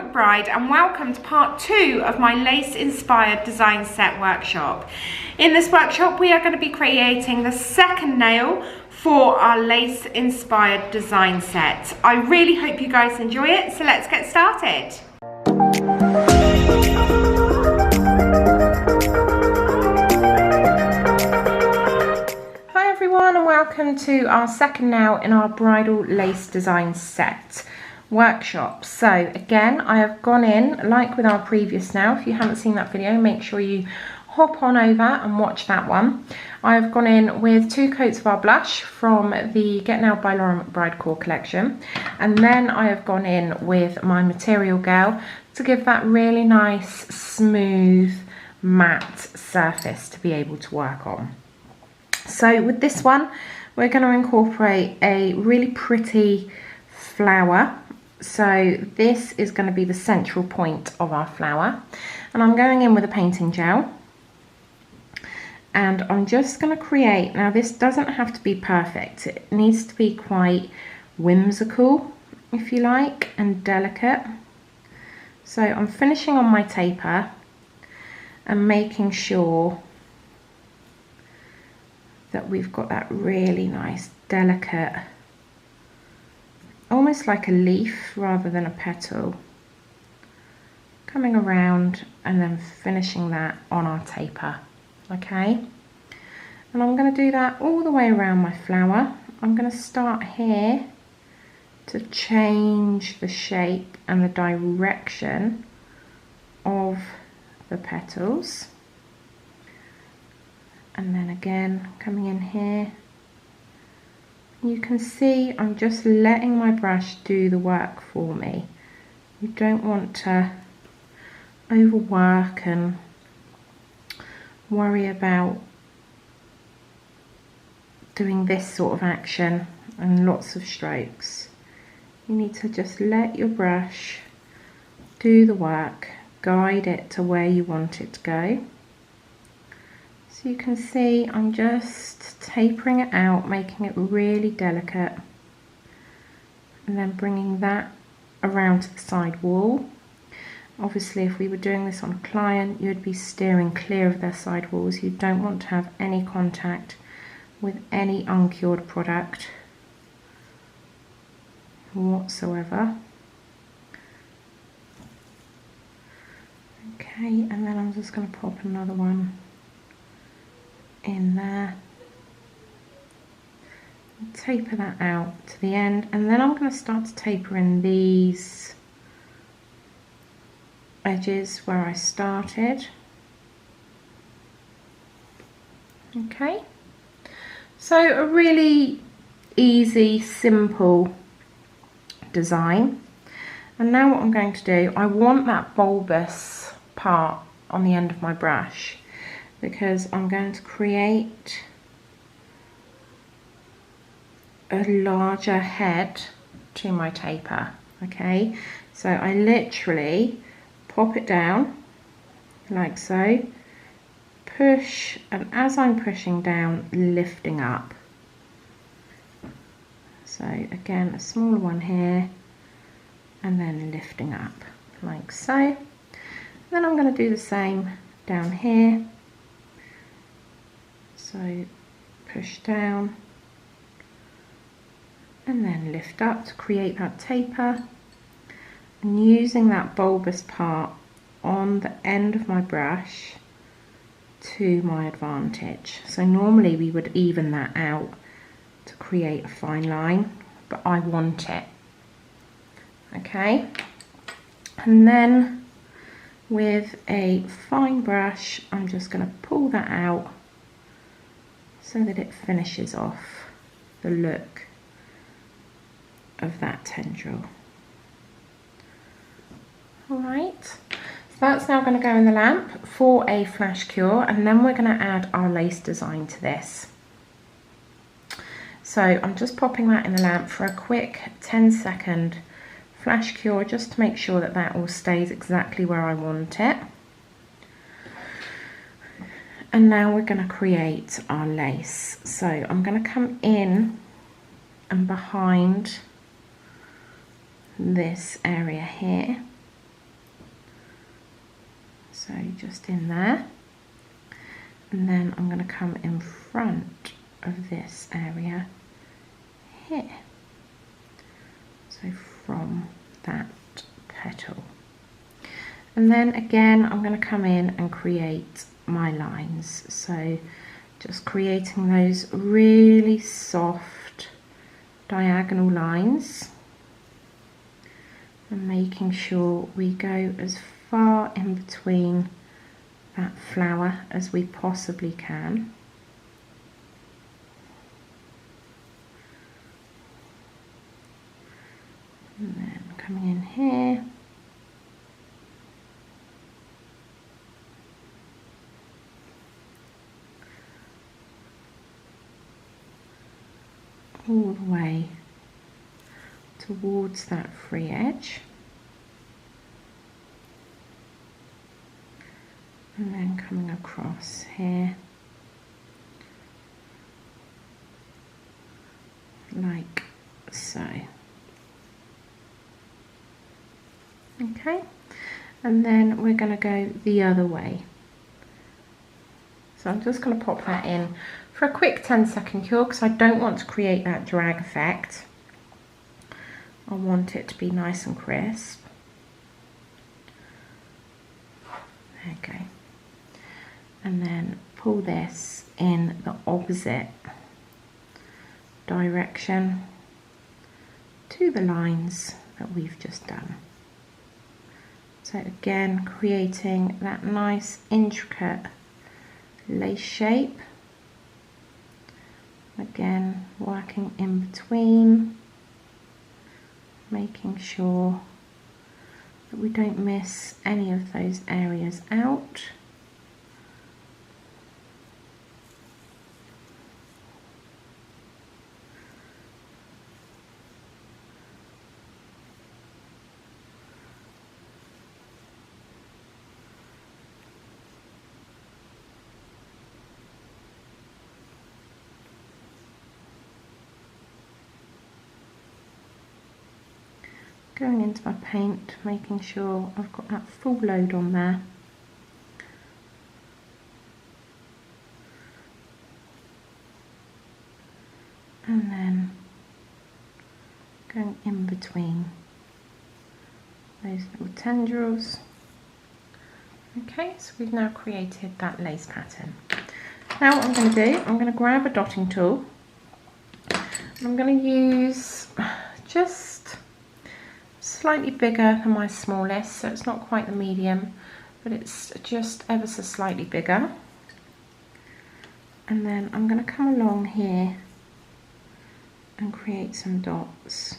McBride and welcome to part 2 of my lace inspired design set workshop. In this workshop we are going to be creating the second nail for our lace inspired design set. I really hope you guys enjoy it, so let's get started. Hi everyone and welcome to our second nail in our bridal lace design set workshop. So again, I have gone in, like with our previous nail, if you haven't seen that video, make sure you hop on over and watch that one. I have gone in with 2 coats of our blush from the Get Nailed by Lauren McBride core collection, and then I have gone in with my Material Girl to give that really nice smooth matte surface to be able to work on. So with this one we're going to incorporate a really pretty flower. So this is going to be the central point of our flower, and I'm going in with a painting gel and I'm just going to create, now this doesn't have to be perfect, it needs to be quite whimsical if you like and delicate. So I'm finishing on my taper and making sure that we've got that really nice delicate, almost like a leaf rather than a petal, coming around and then finishing that on our taper. Okay, and I'm going to do that all the way around my flower. I'm going to start here to change the shape and the direction of the petals, and then again coming in here. You can see I'm just letting my brush do the work for me. You don't want to overwork and worry about doing this sort of action and lots of strokes. You need to just let your brush do the work, guide it to where you want it to go. So you can see I'm just tapering it out, making it really delicate, and then bringing that around to the side wall. Obviously if we were doing this on a client, you'd be steering clear of their side walls. You don't want to have any contact with any uncured product whatsoever. Okay, and then I'm just going to pop another one in there, taper that out to the end, and then I'm going to start to taper in these edges where I started. Okay, so a really easy, simple design. And now what I'm going to do, I want that bulbous part on the end of my brush, because I'm going to create a larger head to my taper. Okay, so I literally pop it down like so, push, and as I'm pushing down, lifting up. So again, a smaller one here, and then lifting up like so. Then I'm going to do the same down here. So push down and then lift up to create that taper, and using that bulbous part on the end of my brush to my advantage. So normally we would even that out to create a fine line, but I want it. Okay, and then with a fine brush I'm just going to pull that out so that it finishes off the look of that tendril. Alright, so that's now going to go in the lamp for a flash cure, and then we're going to add our lace design to this. So I'm just popping that in the lamp for a quick 10-second flash cure, just to make sure that that all stays exactly where I want it. And now we're going to create our lace. So I'm going to come in and behind this area here, So just in there, and then I'm going to come in front of this area here, so from that petal. And then again I'm going to come in and create my lines, so just creating those really soft diagonal lines and making sure we go as far in between that flower as we possibly can. And then coming in here, all the way towards that free edge, and then coming across here like so. Okay, and then we're going to go the other way. So I'm just going to pop that in for a quick 10-second cure because I don't want to create that drag effect. I want it to be nice and crisp. There you go. And then pull this in the opposite direction to the lines that we've just done. So again, creating that nice intricate lace shape. Again, working in between, making sure that we don't miss any of those areas out. Going into my paint, making sure I've got that full load on there. And then going in between those little tendrils. Okay, so we've now created that lace pattern. Now what I'm going to do, I'm going to grab a dotting tool. And I'm going to use just slightly bigger than my smallest, so it's not quite the medium, but it's just ever so slightly bigger. And then I'm going to come along here and create some dots.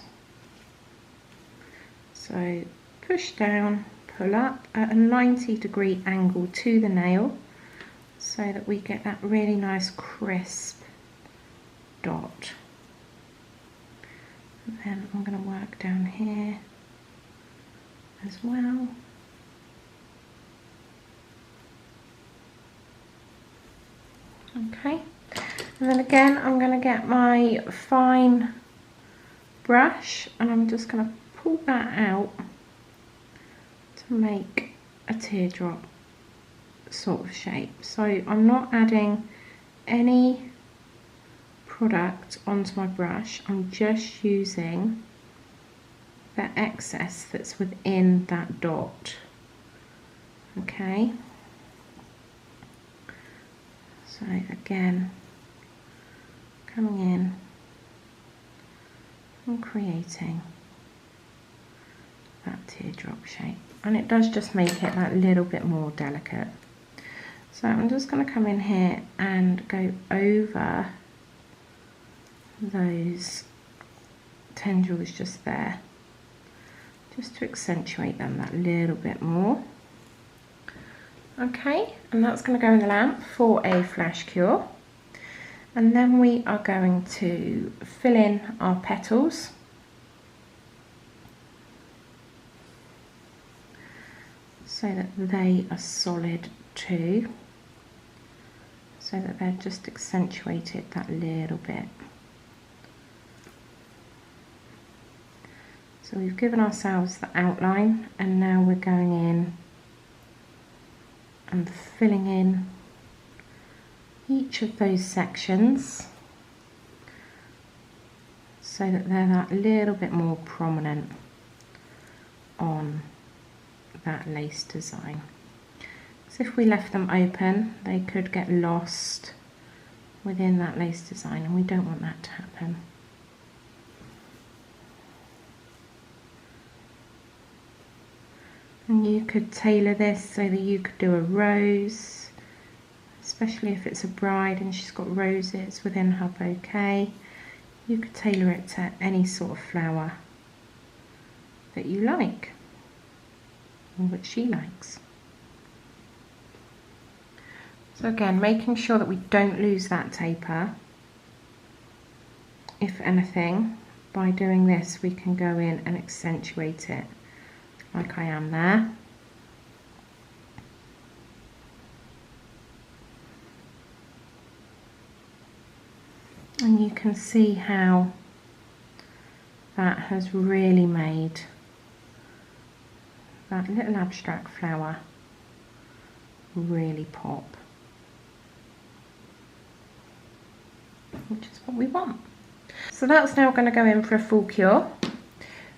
So push down, pull up at a 90-degree angle to the nail so that we get that really nice crisp dot. And then I'm going to work down here as well. Okay, and then again I'm going to get my fine brush and I'm just going to pull that out to make a teardrop sort of shape. So I'm not adding any product onto my brush, I'm just using the excess that's within that dot. Okay, so again coming in and creating that teardrop shape, and it does just make it that little bit more delicate. So I'm just going to come in here and go over those tendrils just there, just to accentuate them that little bit more. Okay, and that's going to go in the lamp for a flash cure. And then we are going to fill in our petals. So that they are solid too, so that they're just accentuated that little bit. So we've given ourselves the outline, and now we're going in and filling in each of those sections so that they're that little bit more prominent on that lace design. So if we left them open, they could get lost within that lace design, and we don't want that to happen. And you could tailor this so that you could do a rose, especially if it's a bride and she's got roses within her bouquet. You could tailor it to any sort of flower that you like, or that she likes. So again, making sure that we don't lose that taper. If anything, by doing this we can go in and accentuate it like I am there. And you can see how that has really made that little abstract flower really pop, which is what we want. So that's now going to go in for a full cure,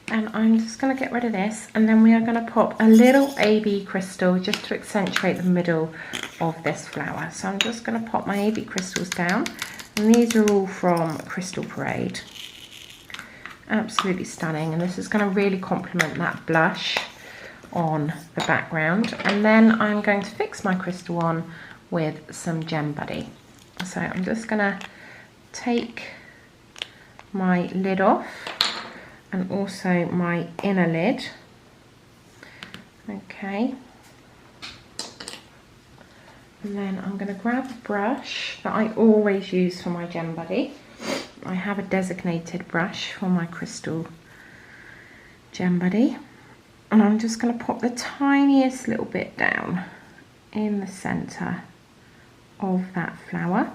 and I'm just going to get rid of this, and then we are going to pop a little AB crystal just to accentuate the middle of this flower. So I'm just going to pop my AB crystals down, and these are all from Crystal Parade. Absolutely stunning, and this is going to really complement that blush on the background. And then I'm going to fix my crystal on with some Gem Buddy. So I'm just going to take my lid off and also my inner lid. Okay. And then I'm going to grab a brush that I always use for my Gem Buddy. I have a designated brush for my crystal Gem Buddy. And I'm just going to pop the tiniest little bit down in the centre of that flower.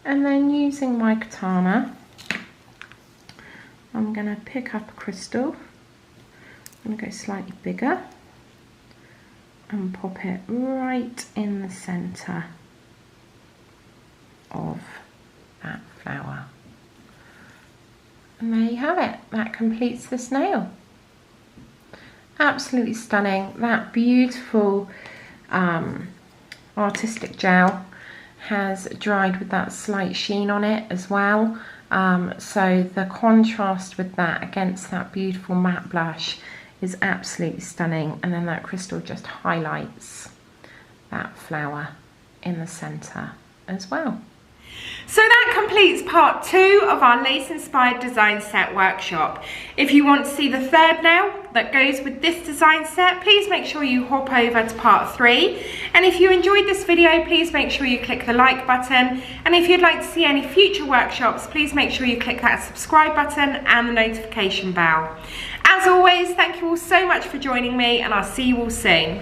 And then using my katana, I'm going to pick up a crystal. I'm going to go slightly bigger and pop it right in the centre of that flower. And there you have it. That completes this nail. Absolutely stunning. That beautiful artistic gel has dried with that slight sheen on it as well. So the contrast with that against that beautiful matte blush is absolutely stunning, and then that crystal just highlights that flower in the centre as well. So that completes part 2 of our lace inspired design set workshop. If you want to see the third nail that goes with this design set, please make sure you hop over to part 3. And if you enjoyed this video, please make sure you click the like button. And if you'd like to see any future workshops, please make sure you click that subscribe button and the notification bell. As always, thank you all so much for joining me, and I'll see you all soon.